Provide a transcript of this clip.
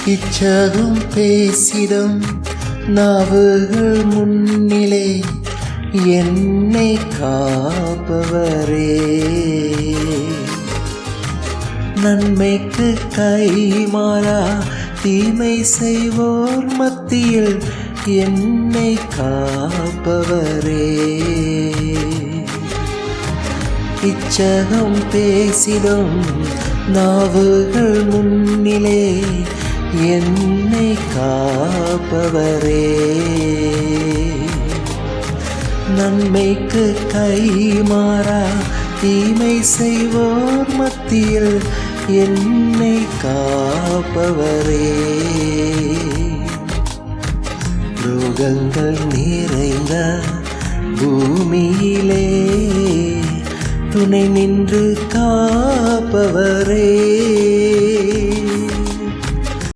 இச்சகம் பேசிடும் நாவுகள் முன்னிலே என்னை காப்பவரே. நன்மைக்கு கைமாறா தீமை செய்வோர் மத்தியில் என்னை காப்பவரே. இச்சகம் பேசிடும் நாவுகள் முன்னிலே என்னை காப்பவரே. நன்மைக்கு கைமாறா தீமை செய்வோர் மத்தியில் என்னை காப்பவரே. ரோகங்கள் நிறைந்த பூமியிலே துணை நின்று காப்பவரே.